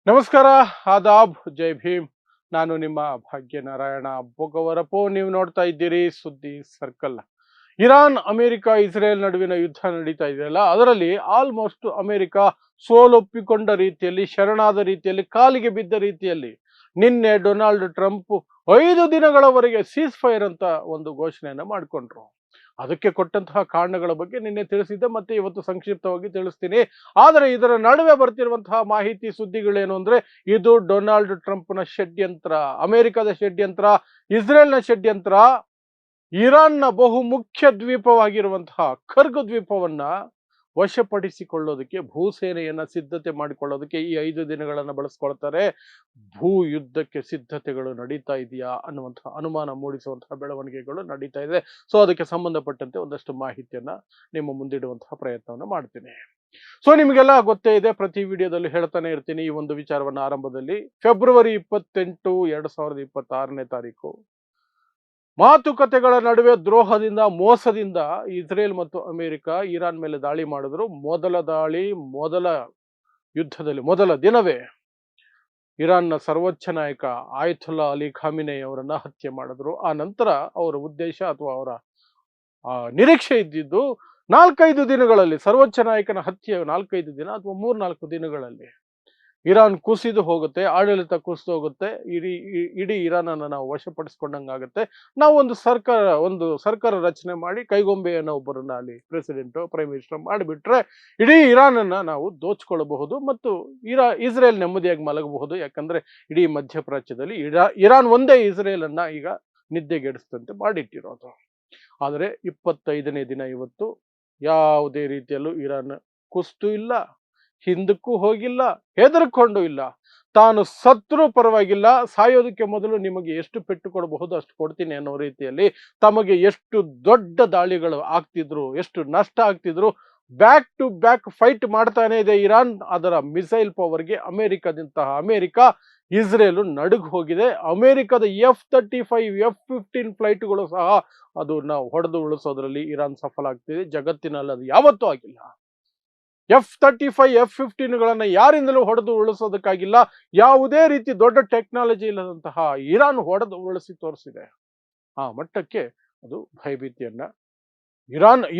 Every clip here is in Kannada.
ನಮಸ್ಕಾರ, ಆದಾಬ್, ಜೈ ಭೀಮ್. ನಾನು ನಿಮ್ಮ ಭಾಗ್ಯನಾರಾಯಣ ಬೊಗವರಪು. ನೀವು ನೋಡ್ತಾ ಇದ್ದೀರಿ ಸುದ್ದಿ ಸರ್ಕಲ್. ಇರಾನ್, ಅಮೆರಿಕ, ಇಸ್ರೇಲ್ ನಡುವಿನ ಯುದ್ಧ ನಡೀತಾ ಇದೆಯಲ್ಲ, ಅದರಲ್ಲಿ ಆಲ್ಮೋಸ್ಟ್ ಅಮೆರಿಕ ಸೋಲೊಪ್ಪಿಕೊಂಡ ರೀತಿಯಲ್ಲಿ, ಶರಣಾದ ರೀತಿಯಲ್ಲಿ, ಕಾಲಿಗೆ ಬಿದ್ದ ರೀತಿಯಲ್ಲಿ ನಿನ್ನೆ ಡೊನಾಲ್ಡ್ ಟ್ರಂಪ್ 5 ದಿನಗಳವರೆಗೆ ಸೀಸ್ ಫೈರ್ ಅಂತ ಒಂದು ಘೋಷಣೆಯನ್ನ ಮಾಡಿಕೊಂಡ್ರು. ಅದಕ್ಕೆ ಕೊಟ್ಟಂತಹ ಕಾರಣಗಳ ಬಗ್ಗೆ ನಿನ್ನೆ ತಿಳಿಸಿದ್ದೆ, ಮತ್ತೆ ಇವತ್ತು ಸಂಕ್ಷಿಪ್ತವಾಗಿ ತಿಳಿಸ್ತೀನಿ. ಆದರೆ ಇದರ ನಡುವೆ ಬರ್ತಿರುವಂತಹ ಮಾಹಿತಿ ಸುದ್ದಿಗಳೇನು ಅಂದ್ರೆ, ಇದು ಡೊನಾಲ್ಡ್ ಟ್ರಂಪ್ನ ಷಡ್ಯಂತ್ರ, ಅಮೆರಿಕದ ಷಡ್ಯಂತ್ರ, ಇಸ್ರೇಲ್ನ ಷಡ್ಯಂತ್ರ. ಇರಾನ್ನ ಬಹುಮುಖ್ಯ ದ್ವೀಪವಾಗಿರುವಂತಹ ಖರ್ಗ್ ದ್ವೀಪವನ್ನ ವಶಪಡಿಸಿಕೊಳ್ಳೋದಕ್ಕೆ, ಭೂಸೇನೆಯನ್ನ ಸಿದ್ಧತೆ ಮಾಡಿಕೊಳ್ಳೋದಕ್ಕೆ ಈ 5 ದಿನಗಳನ್ನ ಬಳಸ್ಕೊಳ್ತಾರೆ. ಭೂ ಯುದ್ಧಕ್ಕೆ ಸಿದ್ಧತೆಗಳು ನಡೀತಾ ಇದೆಯಾ ಅನ್ನುವಂತಹ ಅನುಮಾನ ಮೂಡಿಸುವಂತಹ ಬೆಳವಣಿಗೆಗಳು ನಡೀತಾ ಇದೆ. ಸೊ ಅದಕ್ಕೆ ಸಂಬಂಧಪಟ್ಟಂತೆ ಒಂದಷ್ಟು ಮಾಹಿತಿಯನ್ನ ನಿಮ್ಮ ಮುಂದಿಡುವಂತಹ ಪ್ರಯತ್ನವನ್ನು ಮಾಡ್ತೀನಿ. ಸೊ ನಿಮಗೆಲ್ಲ ಗೊತ್ತೇ ಇದೆ, ಪ್ರತಿ ವಿಡಿಯೋದಲ್ಲೂ ಹೇಳ್ತಾನೆ ಇರ್ತೀನಿ ಈ ಒಂದು ವಿಚಾರವನ್ನ. ಆರಂಭದಲ್ಲಿ ಫೆಬ್ರವರಿ 28, 2026 ಮಾತುಕತೆಗಳ ನಡುವೆ ದ್ರೋಹದಿಂದ, ಮೋಸದಿಂದ ಇಸ್ರೇಲ್ ಮತ್ತು ಅಮೆರಿಕ ಇರಾನ್ ಮೇಲೆ ದಾಳಿ ಮಾಡಿದ್ರು. ಮೊದಲ ದಾಳಿ, ಮೊದಲ ಯುದ್ಧದಲ್ಲಿ ಮೊದಲ ದಿನವೇ ಇರಾನ್ನ ಸರ್ವೋಚ್ಚ ನಾಯಕ ಆಯತುಲ್ಲಾ ಅಲಿ ಖಾಮಿನಿ ಅವರನ್ನ ಹತ್ಯೆ ಮಾಡಿದ್ರು. ಆ ನಂತರ ಅವರ ಉದ್ದೇಶ ಅಥವಾ ಅವರ ನಿರೀಕ್ಷೆ ಇದ್ದಿದ್ದು 4-5 ದಿನಗಳಲ್ಲಿ, ಸರ್ವೋಚ್ಚ ನಾಯಕನ ಹತ್ಯೆ 4-5 ದಿನ ಅಥವಾ 3-4 ದಿನಗಳಲ್ಲಿ ಇರಾನ್ ಕುಸಿದು ಹೋಗುತ್ತೆ, ಆಡಳಿತ ಕುಸಿದು ಹೋಗುತ್ತೆ, ಇಡೀ ಇರಾನ್ ಅನ್ನ ನಾವು ವಶಪಡಿಸ್ಕೊಂಡಂಗಾಗುತ್ತೆ. ನಾವು ಒಂದು ಸರ್ಕಾರ ರಚನೆ ಮಾಡಿ ಕೈಗೊಂಬೆಯನ್ನ ಒಬ್ಬರನ್ನ ಅಲ್ಲಿ ಪ್ರೆಸಿಡೆಂಟ್, ಪ್ರೈಮ್ ಮಿನಿಸ್ಟರ್ ಮಾಡಿಬಿಟ್ರೆ ಇಡೀ ಇರಾನ್ ಅನ್ನ ನಾವು ದೋಚ್ಕೊಳ್ಳಬಹುದು ಮತ್ತು ಇಸ್ರೇಲ್ ನೆಮ್ಮದಿಯಾಗಿ ಮಲಗಬಹುದು. ಯಾಕಂದ್ರೆ ಇಡೀ ಮಧ್ಯಪ್ರಾಚ್ಯದಲ್ಲಿ ಇರಾನ್ ಒಂದೇ ಇಸ್ರೇಲ್ ಅನ್ನ ಈಗ ನಿದ್ದೆಗೆಡಿಸ್ತಂತೆ ಮಾಡಿಟ್ಟಿರೋದು. ಆದರೆ 25ನೇ ದಿನ ಇವತ್ತು ಯಾವುದೇ ರೀತಿಯಲ್ಲೂ ಇರಾನ್ ಕುಸಿತೂ ಇಲ್ಲ, ಹಿಂದಕ್ಕೂ ಹೋಗಿಲ್ಲ, ಹೆದರ್ಕೊಂಡು ಇಲ್ಲ. ತಾನು ಸತ್ರು ಪರವಾಗಿಲ್ಲ, ಸಾಯೋದಕ್ಕೆ ಮೊದಲು ನಿಮಗೆ ಎಷ್ಟು ಪೆಟ್ಟು ಕೊಡಬಹುದು ಅಷ್ಟು ಕೊಡ್ತೀನಿ ಅನ್ನೋ ರೀತಿಯಲ್ಲಿ ತಮಗೆ ಎಷ್ಟು ದೊಡ್ಡ ದಾಳಿಗಳು ಆಗ್ತಿದ್ರು, ಎಷ್ಟು ನಷ್ಟ ಆಗ್ತಿದ್ರು, ಬ್ಯಾಕ್ ಟು ಬ್ಯಾಕ್ ಫೈಟ್ ಮಾಡ್ತಾನೆ ಇದೆ ಇರಾನ್. ಅದರ ಮಿಸೈಲ್ ಪವರ್ಗೆ ಅಮೆರಿಕ ಇಸ್ರೇಲ್ ನಡುಗ್ ಹೋಗಿದೆ. ಅಮೆರಿಕದ F-35, F-15 ಫ್ಲೈಟ್ಗಳು ಸಹ ಅದು ನಾವು ಹೊಡೆದು ಉಳಿಸೋದ್ರಲ್ಲಿ ಇರಾನ್ ಸಫಲ ಆಗ್ತಿದೆ. ಜಗತ್ತಿನಲ್ಲಿ ಅದು ಯಾವತ್ತೂ ಆಗಿಲ್ಲ. F-35, F-15ಗಳನ್ನ ಯಾರಿಂದಲೂ ಹೊಡೆದು ಉಳಿಸೋದಕ್ಕಾಗಿಲ್ಲ. ಯಾವುದೇ ರೀತಿ ದೊಡ್ಡ ಟೆಕ್ನಾಲಜಿ ಇಲ್ಲದಂತಹ ಇರಾನ್ ಹೊಡೆದು ಉಳಿಸಿ ತೋರಿಸಿದೆ. ಆ ಮಟ್ಟಕ್ಕೆ ಅದು ಭಯಭೀತಿಯನ್ನ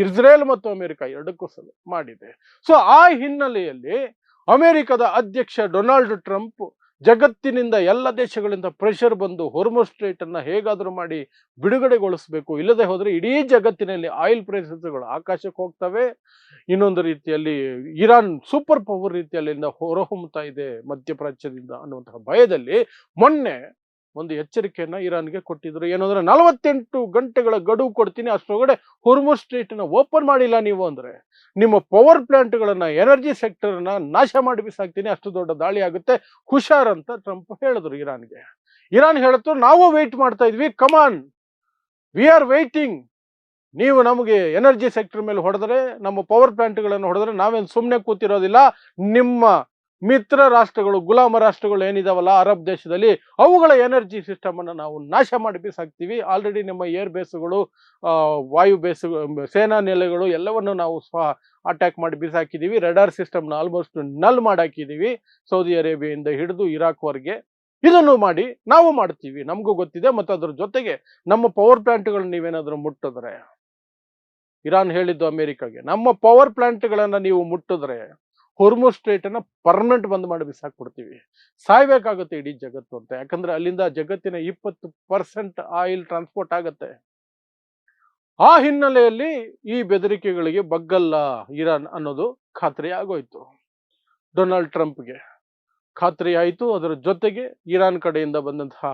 ಇಸ್ರೇಲ್ ಮತ್ತು ಅಮೆರಿಕ ಎರಡಕ್ಕೂ ಮಾಡಿದೆ. ಸೊ ಆ ಹಿನ್ನೆಲೆಯಲ್ಲಿ ಅಮೆರಿಕದ ಅಧ್ಯಕ್ಷ ಡೊನಾಲ್ಡ್ ಟ್ರಂಪ್ ಜಗತ್ತಿನಿಂದ, ಎಲ್ಲ ದೇಶಗಳಿಂದ ಪ್ರೆಷರ್ ಬಂದು ಹೊರ್ಮುಜ್ ಸ್ಟ್ರೈಟ್ ಅನ್ನ ಹೇಗಾದ್ರೂ ಮಾಡಿ ಬಿಡುಗಡೆಗೊಳಿಸಬೇಕು, ಇಲ್ಲದೆ ಹೋದ್ರೆ ಇಡೀ ಜಗತ್ತಿನಲ್ಲಿ ಆಯಿಲ್ ಪ್ರೈಸಸ್ಗಳು ಆಕಾಶಕ್ಕೆ ಹೋಗ್ತವೆ. ಇನ್ನೊಂದು ರೀತಿಯಲ್ಲಿ ಇರಾನ್ ಸೂಪರ್ ಪವರ್ ರೀತಿಯಲ್ಲಿ ಹೊರಹೊಮ್ಮುತ್ತಾ ಇದೆ ಮಧ್ಯಪ್ರಾಚ್ಯದಿಂದ ಅನ್ನುವಂತಹ ಭಯದಲ್ಲಿ ಮೊನ್ನೆ ಒಂದು ಎಚ್ಚರಿಕೆಯನ್ನ ಇರಾನ್ಗೆ ಕೊಟ್ಟಿದ್ರು. ಏನಂದ್ರೆ 48 ಗಂಟೆಗಳ ಗಡುವು ಕೊಡ್ತೀನಿ, ಅಷ್ಟರೊಳಗಡೆ ಹೊರ್ಮುಜ್ ಸ್ಟ್ರೈಟ್ ನ ಓಪನ್ ಮಾಡಿಲ್ಲ ನೀವು ಅಂದ್ರೆ ನಿಮ್ಮ ಪವರ್ ಪ್ಲಾಂಟ್ಗಳನ್ನ, ಎನರ್ಜಿ ಸೆಕ್ಟರ್ ನ ನಾಶ ಮಾಡಿ ಬಿಸಾಕ್ತೀನಿ, ಅಷ್ಟು ದೊಡ್ಡ ದಾಳಿ ಆಗುತ್ತೆ, ಹುಷಾರ್ ಅಂತ ಟ್ರಂಪ್ ಹೇಳಿದ್ರು ಇರಾನ್ಗೆ. ಇರಾನ್ ಹೇಳಿದ್ರು, ನಾವು ವೆಯ್ಟ್ ಮಾಡ್ತಾ ಇದ್ವಿ, ಕಮಾನ್, ವಿ ಆರ್ ವೆಯ್ಟಿಂಗ್. ನೀವು ನಮಗೆ ಎನರ್ಜಿ ಸೆಕ್ಟರ್ ಮೇಲೆ ಹೊಡೆದ್ರೆ, ನಮ್ಮ ಪವರ್ ಪ್ಲಾಂಟ್ಗಳನ್ನು ಹೊಡೆದ್ರೆ ನಾವೇನು ಸುಮ್ಮನೆ ಕೂತಿರೋದಿಲ್ಲ. ನಿಮ್ಮ ಮಿತ್ರ ರಾಷ್ಟ್ರಗಳು, ಗುಲಾಮ ರಾಷ್ಟ್ರಗಳು ಏನಿದಾವಲ್ಲ ಅರಬ್ ದೇಶದಲ್ಲಿ, ಅವುಗಳ ಎನರ್ಜಿ ಸಿಸ್ಟಮ್ ಅನ್ನು ನಾವು ನಾಶ ಮಾಡಿ ಬಿಸಾಕ್ತೀವಿ. ಆಲ್ರೆಡಿ ನಮ್ಮ ಏರ್ ಬೇಸ್ಗಳು, ವಾಯು ಬೇಸ್ಗಳು, ಸೇನಾ ನೆಲೆಗಳು ಎಲ್ಲವನ್ನು ನಾವು ಅಟ್ಯಾಕ್ ಮಾಡಿ ಬಿಸಾಕಿದ್ದೀವಿ. ರೆಡಾರ್ ಸಿಸ್ಟಮ್ನ ಆಲ್ಮೋಸ್ಟ್ ನಲ್ ಮಾಡಾಕಿದ್ದೀವಿ, ಸೌದಿ ಅರೇಬಿಯಾದಿಂದ ಹಿಡಿದು ಇರಾಕ್ವರೆಗೆ. ಇದನ್ನು ಮಾಡಿ, ನಾವು ಮಾಡ್ತೀವಿ, ನಮಗೂ ಗೊತ್ತಿದೆ. ಮತ್ತು ಅದ್ರ ಜೊತೆಗೆ ನಮ್ಮ ಪವರ್ ಪ್ಲಾಂಟ್ಗಳನ್ನ ನೀವೇನಾದ್ರೂ ಮುಟ್ಟಿದ್ರೆ, ಇರಾನ್ ಹೇಳಿದ್ದು ಅಮೆರಿಕಾಗೆ, ನಮ್ಮ ಪವರ್ ಪ್ಲಾಂಟ್ಗಳನ್ನ ನೀವು ಮುಟ್ಟಿದ್ರೆ ಹೊರ್ಮುಜ್ ಸ್ಟ್ರೈಟ್ ಅನ್ನ ಪರ್ಮನೆಂಟ್ ಬಂದ್ ಮಾಡಿ ಬಿಸಾಕ್ಬಿಡ್ತೀವಿ, ಸಾಯ್ಬೇಕಾಗುತ್ತೆ ಇಡೀ ಜಗತ್ತು ಅಂತ. ಯಾಕಂದ್ರೆ ಅಲ್ಲಿಂದ ಜಗತ್ತಿನ 20% ಆಯಿಲ್ ಟ್ರಾನ್ಸ್ಪೋರ್ಟ್ ಆಗತ್ತೆ. ಆ ಹಿನ್ನೆಲೆಯಲ್ಲಿ ಈ ಬೆದರಿಕೆಗಳಿಗೆ ಬಗ್ಗಲ್ಲ ಇರಾನ್ ಅನ್ನೋದು ಖಾತ್ರಿ ಆಗೋಯ್ತು. ಡೊನಾಲ್ಡ್ ಟ್ರಂಪ್ಗೆ ಖಾತ್ರಿ ಆಯಿತು. ಅದರ ಜೊತೆಗೆ ಇರಾನ್ ಕಡೆಯಿಂದ ಬಂದಂತಹ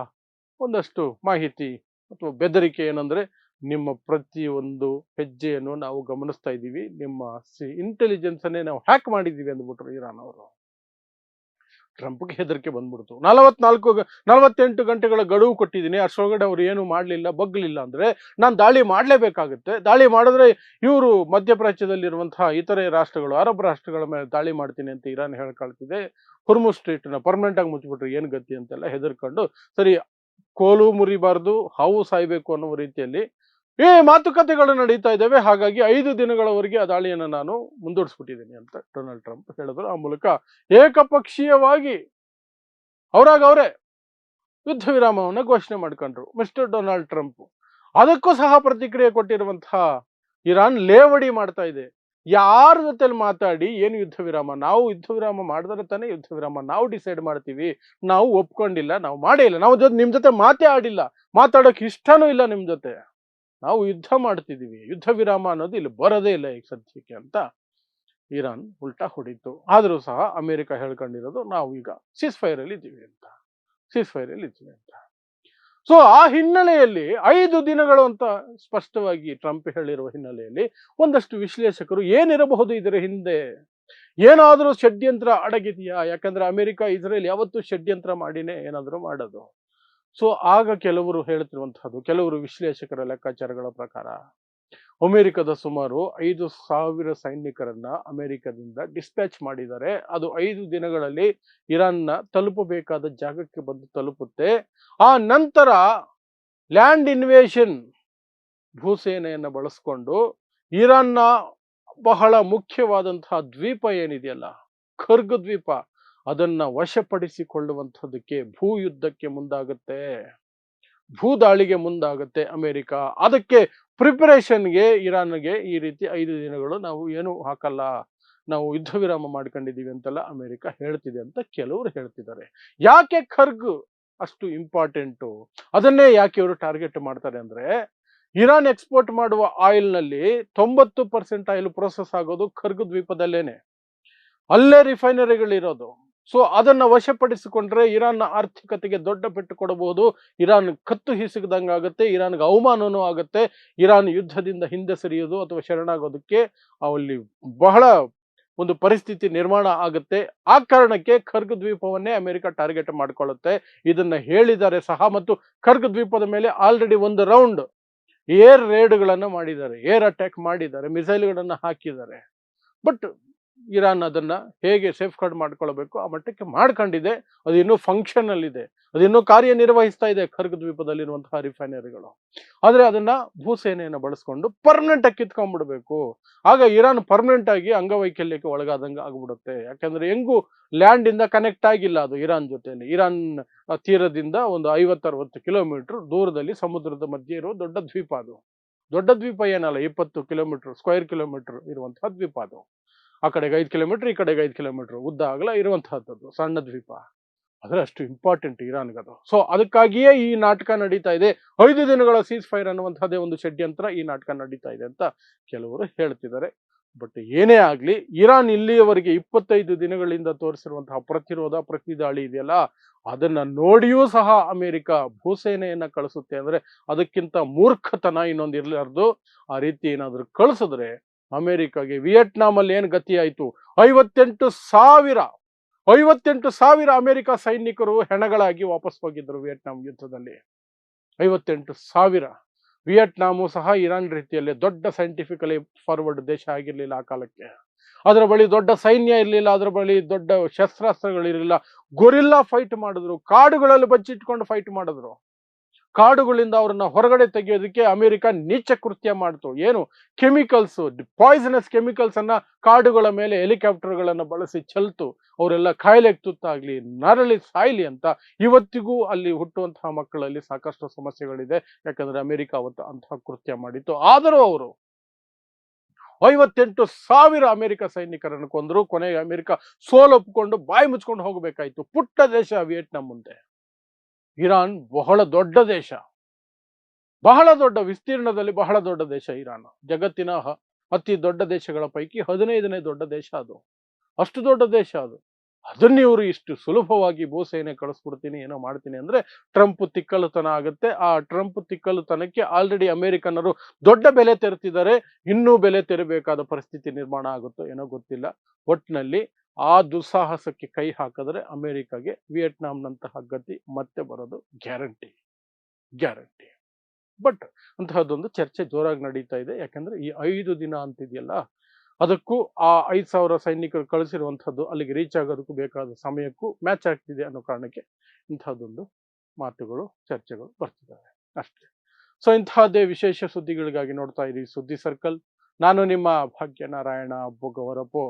ಒಂದಷ್ಟು ಮಾಹಿತಿ ಅಥವಾ ಬೆದರಿಕೆ ಏನಂದ್ರೆ, ನಿಮ್ಮ ಪ್ರತಿಯೊಂದು ಹೆಜ್ಜೆಯನ್ನು ನಾವು ಗಮನಿಸ್ತಾ ಇದ್ದೀವಿ, ನಿಮ್ಮ ಇಂಟೆಲಿಜೆನ್ಸ್ ಅನ್ನೇ ನಾವು ಹ್ಯಾಕ್ ಮಾಡಿದ್ದೀವಿ ಅಂದ್ಬಿಟ್ರು ಇರಾನ್ ಅವರು. ಟ್ರಂಪ್ಗೆ ಹೆದರಿಕೆ ಬಂದ್ಬಿಡ್ತು. 48 ಗಂಟೆಗಳ ಗಡುವು ಕೊಟ್ಟಿದ್ದೀನಿ, ಅಷ್ಟರೊಳಗಡೆ ಅವ್ರು ಏನು ಮಾಡಲಿಲ್ಲ, ಬಗ್ಲಿಲ್ಲ ಅಂದ್ರೆ ನಾನು ದಾಳಿ ಮಾಡಲೇಬೇಕಾಗುತ್ತೆ. ದಾಳಿ ಮಾಡಿದ್ರೆ ಇವರು ಮಧ್ಯಪ್ರಾಚ್ಯದಲ್ಲಿರುವಂತಹ ಇತರೆ ರಾಷ್ಟ್ರಗಳು, ಅರಬ್ ರಾಷ್ಟ್ರಗಳ ಮೇಲೆ ದಾಳಿ ಮಾಡ್ತೀನಿ ಅಂತ ಇರಾನ್ ಹೇಳ್ಕೊಳ್ತಿದೆ. ಹೊರ್ಮುಜ್ ಸ್ಟ್ರೈಟ್ ನ ಪರ್ಮನೆಂಟ್ ಆಗಿ ಮುಚ್ಚಿಬಿಟ್ರೆ ಏನು ಗತಿ ಅಂತೆಲ್ಲ ಹೆದರ್ಕೊಂಡು, ಸರಿ ಕೋಲು ಮುರಿಬಾರ್ದು, ಹಾವು ಸಾಯ್ಬೇಕು ಅನ್ನೋ ರೀತಿಯಲ್ಲಿ ಮಾತುಕತೆಗಳು ನಡೀತಾ ಇದ್ದಾವೆ. ಹಾಗಾಗಿ 5 ದಿನಗಳವರೆಗೆ ಆ ದಾಳಿಯನ್ನು ನಾನು ಮುಂದೂಡಿಸ್ಬಿಟ್ಟಿದ್ದೀನಿ ಅಂತ ಡೊನಾಲ್ಡ್ ಟ್ರಂಪ್ ಹೇಳಿದ್ರು. ಆ ಮೂಲಕ ಏಕಪಕ್ಷೀಯವಾಗಿ ಅವರೇ ಯುದ್ಧ ವಿರಾಮವನ್ನು ಘೋಷಣೆ ಮಾಡ್ಕೊಂಡ್ರು ಮಿಸ್ಟರ್ ಡೊನಾಲ್ಡ್ ಟ್ರಂಪ್. ಅದಕ್ಕೂ ಸಹ ಪ್ರತಿಕ್ರಿಯೆ ಕೊಟ್ಟಿರುವಂತಹ ಇರಾನ್ ಲೇವಡಿ ಮಾಡ್ತಾ ಇದೆ. ಯಾರ ಜೊತೆಲಿ ಮಾತಾಡಿ ಏನು ಯುದ್ಧ ವಿರಾಮ? ನಾವು ಯುದ್ಧ ವಿರಾಮ ಮಾಡಿದ್ರೆ ತಾನೇ ಯುದ್ಧ ವಿರಾಮ. ನಾವು ಡಿಸೈಡ್ ಮಾಡ್ತೀವಿ, ನಾವು ಒಪ್ಕೊಂಡಿಲ್ಲ, ನಾವು ಮಾಡೇ ಇಲ್ಲ, ನಾವು ನಿಮ್ ಜೊತೆ ಮಾತೇ ಆಡಿಲ್ಲ, ಮಾತಾಡೋಕೆ ಇಷ್ಟನೂ ಇಲ್ಲ ನಿಮ್ ಜೊತೆ, ನಾವು ಯುದ್ಧ ಮಾಡ್ತಿದೀವಿ, ಯುದ್ಧ ವಿರಾಮ ಅನ್ನೋದು ಇಲ್ಲಿ ಬರೋದೇ ಇಲ್ಲ ಈಗ ಸದ್ಯಕ್ಕೆ ಅಂತ ಇರಾನ್ ಉಲ್ಟಾ ಹೊಡಿತು. ಆದ್ರೂ ಸಹ ಅಮೆರಿಕ ಹೇಳ್ಕೊಂಡಿರೋದು ನಾವು ಈಗ ಸೀಸ್ ಫೈರ್ ಅಲ್ಲಿ ಇದ್ದೀವಿ ಅಂತ. ಸೊ ಆ ಹಿನ್ನೆಲೆಯಲ್ಲಿ 5 ದಿನಗಳು ಅಂತ ಸ್ಪಷ್ಟವಾಗಿ ಟ್ರಂಪ್ ಹೇಳಿರುವ ಹಿನ್ನೆಲೆಯಲ್ಲಿ ಒಂದಷ್ಟು ವಿಶ್ಲೇಷಕರು ಏನಿರಬಹುದು ಇದರ ಹಿಂದೆ, ಏನಾದರೂ ಷಡ್ಯಂತ್ರ ಅಡಗಿದೆಯಾ? ಯಾಕಂದ್ರೆ ಅಮೆರಿಕ ಇಸ್ರೇಲ್ ಯಾವತ್ತೂ ಷಡ್ಯಂತ್ರ ಮಾಡಿನೇ ಏನಾದರೂ ಮಾಡೋದು. ಸೊ ಆಗ ಕೆಲವರು ಹೇಳ್ತಿರುವಂತಹದ್ದು, ಕೆಲವರು ವಿಶ್ಲೇಷಕರ ಲೆಕ್ಕಾಚಾರಗಳ ಪ್ರಕಾರ ಅಮೆರಿಕದ ಸುಮಾರು 5,000 ಸೈನಿಕರನ್ನ ಅಮೆರಿಕದಿಂದ ಡಿಸ್ಪ್ಯಾಚ್ ಮಾಡಿದ್ದಾರೆ. ಅದು 5 ದಿನಗಳಲ್ಲಿ ಇರಾನ್ನ ತಲುಪಬೇಕಾದ ಜಾಗಕ್ಕೆ ಬಂದು ತಲುಪುತ್ತೆ. ಆ ನಂತರ ಲ್ಯಾಂಡ್ ಇನ್ವೇಷನ್, ಭೂಸೇನೆಯನ್ನು ಬಳಸ್ಕೊಂಡು ಇರಾನ್ನ ಬಹಳ ಮುಖ್ಯವಾದಂತಹ ದ್ವೀಪ ಏನಿದೆಯಲ್ಲ, ಖರ್ಗ್ ದ್ವೀಪ, ಅದನ್ನ ವಶಪಡಿಸಿಕೊಳ್ಳುವಂಥದ್ದಕ್ಕೆ ಭೂ ಯುದ್ಧಕ್ಕೆ ಮುಂದಾಗುತ್ತೆ, ಭೂದಾಳಿಗೆ ಮುಂದಾಗುತ್ತೆ ಅಮೆರಿಕ. ಅದಕ್ಕೆ ಪ್ರಿಪರೇಷನ್ಗೆ ಇರಾನ್ಗೆ ಈ ರೀತಿ 5 ದಿನಗಳು ನಾವು ಏನು ಹಾಕಲ್ಲ, ನಾವು ಯುದ್ಧ ವಿರಾಮ ಮಾಡ್ಕೊಂಡಿದೀವಿ ಅಂತೆಲ್ಲ ಅಮೆರಿಕ ಹೇಳ್ತಿದೆ ಅಂತ ಕೆಲವರು ಹೇಳ್ತಿದ್ದಾರೆ. ಯಾಕೆ ಖರ್ಗ್ ಅಷ್ಟು ಇಂಪಾರ್ಟೆಂಟು, ಅದನ್ನೇ ಯಾಕೆ ಇವರು ಟಾರ್ಗೆಟ್ ಮಾಡ್ತಾರೆ ಅಂದ್ರೆ, ಇರಾನ್ ಎಕ್ಸ್ಪೋರ್ಟ್ ಮಾಡುವ ಆಯಿಲ್ ನಲ್ಲಿ 90% ಆಯಿಲ್ ಪ್ರೊಸೆಸ್ ಆಗೋದು ಖರ್ಗ್ ದ್ವೀಪದಲ್ಲೇನೆ, ಅಲ್ಲೇ ರಿಫೈನರಿಗಳಿರೋದು. ಸೊ ಅದನ್ನ ವಶಪಡಿಸಿಕೊಂಡ್ರೆ ಇರಾನ್ನ ಆರ್ಥಿಕತೆಗೆ ದೊಡ್ಡ ಪೆಟ್ಟು ಕೊಡಬಹುದು, ಇರಾನ್ ಕತ್ತು ಹಿಸುಕದಂಗಾಗುತ್ತೆ, ಇರಾನ್ಗೆ ಅವಮಾನನೂ ಆಗುತ್ತೆ, ಇರಾನ್ ಯುದ್ಧದಿಂದ ಹಿಂದೆ ಸರಿಯೋದು ಅಥವಾ ಶರಣಾಗೋದಕ್ಕೆ ಅಲ್ಲಿ ಬಹಳ ಒಂದು ಪರಿಸ್ಥಿತಿ ನಿರ್ಮಾಣ ಆಗುತ್ತೆ. ಆ ಕಾರಣಕ್ಕೆ ಖರ್ಗ್ ದ್ವೀಪವನ್ನೇ ಅಮೆರಿಕ ಟಾರ್ಗೆಟ್ ಮಾಡ್ಕೊಳ್ಳುತ್ತೆ. ಇದನ್ನ ಹೇಳಿದ್ದಾರೆ ಸಹ. ಮತ್ತು ಖರ್ಗ್ ದ್ವೀಪದ ಮೇಲೆ ಆಲ್ರೆಡಿ ಒಂದು ರೌಂಡ್ ಏರ್ ರೇಡ್ಗಳನ್ನು ಮಾಡಿದ್ದಾರೆ, ಏರ್ ಅಟ್ಯಾಕ್ ಮಾಡಿದ್ದಾರೆ, ಮಿಸೈಲ್ಗಳನ್ನು ಹಾಕಿದ್ದಾರೆ. ಬಟ್ ಇರಾನ್ ಅದನ್ನ ಹೇಗೆ ಸೇಫ್ ಗಾರ್ಡ್ ಮಾಡ್ಕೊಳ್ಬೇಕು ಆ ಮಟ್ಟಕ್ಕೆ ಮಾಡ್ಕೊಂಡಿದೆ. ಅದು ಇನ್ನೂ ಫಂಕ್ಷನ್ ಅಲ್ಲಿ ಇದೆ, ಅದು ಇನ್ನೂ ಕಾರ್ಯನಿರ್ವಹಿಸ್ತಾ ಇದೆ ಖರ್ಗ್ ದ್ವೀಪದಲ್ಲಿರುವಂತಹ ರಿಫೈನರಿಗಳು. ಆದ್ರೆ ಅದನ್ನ ಭೂಸೇನೆಯನ್ನು ಬಳಸ್ಕೊಂಡು ಪರ್ಮನೆಂಟ್ ಆಗಿ ಕಿತ್ಕೊಂಡ್ಬಿಡ್ಬೇಕು. ಆಗ ಇರಾನ್ ಪರ್ಮನೆಂಟ್ ಆಗಿ ಅಂಗವೈಕಲ್ಯಕ್ಕೆ ಒಳಗಾದಂಗ ಆಗ್ಬಿಡುತ್ತೆ. ಯಾಕಂದ್ರೆ ಹೆಂಗೂ ಲ್ಯಾಂಡ್ ಇಂದ ಕನೆಕ್ಟ್ ಆಗಿಲ್ಲ ಅದು ಇರಾನ್ ಜೊತೆಲಿ. ಇರಾನ್ ತೀರದಿಂದ ಒಂದು 50-60 ಕಿಲೋಮೀಟರ್ ದೂರದಲ್ಲಿ ಸಮುದ್ರದ ಮಧ್ಯೆ ಇರುವ ದೊಡ್ಡ ದ್ವೀಪ ಅದು. ದೊಡ್ಡ ದ್ವೀಪ ಏನಲ್ಲ, 20 ಕಿಲೋಮೀಟರ್ ಸ್ಕ್ವೇರ್ ಕಿಲೋಮೀಟರ್ ಇರುವಂತಹ ದ್ವೀಪ ಅದು. ಆ ಕಡೆಗೆ 5 ಕಿಲೋಮೀಟರ್, ಈ ಕಡೆಗೆ 5 ಕಿಲೋಮೀಟರ್ ಉದ್ದ ಅಗಲ ಇರುವಂತಹದ್ದು ಸಣ್ಣ ದ್ವೀಪ. ಆದ್ರೆ ಅಷ್ಟು ಇಂಪಾರ್ಟೆಂಟ್ ಇರಾನ್ಗದು. ಸೊ ಅದಕ್ಕಾಗಿಯೇ ಈ ನಾಟಕ ನಡೀತಾ ಇದೆ. 5 ದಿನಗಳ ಸೀಸ್ ಫೈರ್ ಅನ್ನುವಂಥದ್ದೇ ಒಂದು ಷಡ್ಯಂತ್ರ ಈ ನಾಟಕ ನಡೀತಾ ಇದೆ ಅಂತ ಕೆಲವರು ಹೇಳ್ತಿದ್ದಾರೆ. ಬಟ್ ಏನೇ ಆಗ್ಲಿ, ಇರಾನ್ ಇಲ್ಲಿಯವರೆಗೆ 25 ದಿನಗಳಿಂದ ತೋರಿಸಿರುವಂತಹ ಪ್ರತಿರೋಧ, ಪ್ರತಿದಾಳಿ ಇದೆಯಲ್ಲ, ಅದನ್ನ ನೋಡಿಯೂ ಸಹ ಅಮೆರಿಕ ಭೂಸೇನೆಯನ್ನ ಕಳಿಸುತ್ತೆ ಅಂದ್ರೆ ಅದಕ್ಕಿಂತ ಮೂರ್ಖತನ ಇನ್ನೊಂದು ಇರ್ಲಾರ್ದು. ಆ ರೀತಿ ಏನಾದ್ರು ಕಳಿಸಿದ್ರೆ ಅಮೆರಿಕಾಗೆ ವಿಯೆಟ್ನಾಂ ಅಲ್ಲಿ ಏನ್ ಗತಿ ಆಯ್ತು, 58,000 ಅಮೆರಿಕ ಸೈನಿಕರು ಹೆಣಗಳಾಗಿ ವಾಪಸ್ ಹೋಗಿದ್ರು ವಿಯೆಟ್ನಾಂ ಯುದ್ಧದಲ್ಲಿ. 58,000. ವಿಯೆಟ್ನಾಮು ಸಹ ಇರಾನ್ ರೀತಿಯಲ್ಲಿ ದೊಡ್ಡ ಸೈಂಟಿಫಿಕಲಿ ಫಾರ್ವರ್ಡ್ ದೇಶ ಆಗಿರ್ಲಿಲ್ಲ ಆ ಕಾಲಕ್ಕೆ. ಅದರ ಬಳಿ ದೊಡ್ಡ ಸೈನ್ಯ ಇರಲಿಲ್ಲ, ಅದರ ಬಳಿ ದೊಡ್ಡ ಶಸ್ತ್ರಾಸ್ತ್ರಗಳಿರಲಿಲ್ಲ. ಗೊರಿಲ್ಲಾ ಫೈಟ್ ಮಾಡಿದ್ರು, ಕಾಡುಗಳಲ್ಲಿ ಬಚ್ಚಿಟ್ಕೊಂಡು ಫೈಟ್ ಮಾಡಿದ್ರು. ಕಾಡುಗಳಿಂದ ಅವ್ರನ್ನ ಹೊರಗಡೆ ತೆಗೆಯೋದಕ್ಕೆ ಅಮೆರಿಕ ನೀಚ ಕೃತ್ಯ ಮಾಡ್ತು. ಏನು ಕೆಮಿಕಲ್ಸ್, ಪಾಯ್ಸನಸ್ ಕೆಮಿಕಲ್ಸ್ ಅನ್ನ ಕಾಡುಗಳ ಮೇಲೆ ಹೆಲಿಕಾಪ್ಟರ್ಗಳನ್ನು ಬಳಸಿ ಚೆಲ್ತು. ಅವರೆಲ್ಲ ಕಾಯಿಲೆಗೆ ತುತ್ತಾಗ್ಲಿ, ನರಳಿ ಸಾಯ್ಲಿ ಅಂತ. ಇವತ್ತಿಗೂ ಅಲ್ಲಿ ಹುಟ್ಟುವಂತಹ ಮಕ್ಕಳಲ್ಲಿ ಸಾಕಷ್ಟು ಸಮಸ್ಯೆಗಳಿದೆ, ಯಾಕಂದ್ರೆ ಅಮೆರಿಕ ಅವತ್ತು ಅಂತಹ ಕೃತ್ಯ ಮಾಡಿತ್ತು. ಆದರೂ ಅವರು 58,000 ಅಮೆರಿಕ ಸೈನಿಕರನ್ನು ಕೊಂದ್ರು. ಕೊನೆಗೆ ಅಮೆರಿಕ ಸೋಲೊಪ್ಪಿಕೊಂಡು ಬಾಯಿ ಮುಚ್ಕೊಂಡು ಹೋಗಬೇಕಾಯ್ತು. ಪುಟ್ಟ ದೇಶ ವಿಯೆಟ್ನಾಂ ಮುಂದೆ. ಇರಾನ್ ಬಹಳ ದೊಡ್ಡ ದೇಶ, ಬಹಳ ದೊಡ್ಡ ವಿಸ್ತೀರ್ಣದಲ್ಲಿ ಬಹಳ ದೊಡ್ಡ ದೇಶ ಇರಾನ್. ಜಗತ್ತಿನ ಅತಿ ದೊಡ್ಡ ದೇಶಗಳ ಪೈಕಿ 15ನೇ ದೊಡ್ಡ ದೇಶ ಅದು. ಅಷ್ಟು ದೊಡ್ಡ ದೇಶ ಅದು. ಅದನ್ನ ಇವರು ಇಷ್ಟು ಸುಲಭವಾಗಿ ಭೂಸೇನೆ ಕಳಿಸ್ಬಿಡ್ತೀನಿ, ಏನೋ ಮಾಡ್ತೀನಿ ಅಂದ್ರೆ ಟ್ರಂಪ್ ತಿಕ್ಕಲುತನ ಆಗುತ್ತೆ. ಆ ಟ್ರಂಪ್ ತಿಕ್ಕಲುತನಕ್ಕೆ ಆಲ್ರೆಡಿ ಅಮೆರಿಕನ್ನರು ದೊಡ್ಡ ಬೆಲೆ ತೆರೆತಿದ್ದಾರೆ. ಇನ್ನೂ ಬೆಲೆ ತೆರಬೇಕಾದ ಪರಿಸ್ಥಿತಿ ನಿರ್ಮಾಣ ಆಗುತ್ತೋ ಏನೋ ಗೊತ್ತಿಲ್ಲ. ಒಟ್ಟಿನಲ್ಲಿ ಆ ದುಸ್ಸಾಹಸಕ್ಕೆ ಕೈ ಹಾಕಿದ್ರೆ ಅಮೆರಿಕಾಗೆ ವಿಯೆಟ್ನಾಂನಂತಹ ಗತಿ ಮತ್ತೆ ಬರೋದು ಗ್ಯಾರಂಟಿ. ಬಟ್ ಅಂತಹದ್ದೊಂದು ಚರ್ಚೆ ಜೋರಾಗಿ ನಡೀತಾ ಇದೆ. ಯಾಕಂದ್ರೆ ಈ 5 ದಿನ ಅಂತಿದೆಯಲ್ಲ, ಅದಕ್ಕೂ ಆ 5,000 ಸೈನಿಕರು ಕಳಿಸಿರುವಂಥದ್ದು ಅಲ್ಲಿಗೆ ರೀಚ್ ಆಗೋದಕ್ಕೂ ಬೇಕಾದ ಸಮಯಕ್ಕೂ ಮ್ಯಾಚ್ ಆಗ್ತಿದೆ ಅನ್ನೋ ಕಾರಣಕ್ಕೆ ಇಂತಹದ್ದೊಂದು ಮಾತುಗಳು, ಚರ್ಚೆಗಳು ಬರ್ತಿದ್ದಾವೆ ಅಷ್ಟೇ. ಸೊ ಇಂತಹದ್ದೇ ವಿಶೇಷ ಸುದ್ದಿಗಳಿಗಾಗಿ ನೋಡ್ತಾ ಇರಿ ಸುದ್ದಿ ಸರ್ಕಲ್. ನಾನು ನಿಮ್ಮ ಭಾಗ್ಯನಾರಾಯಣ ಬೊಗವರಪು.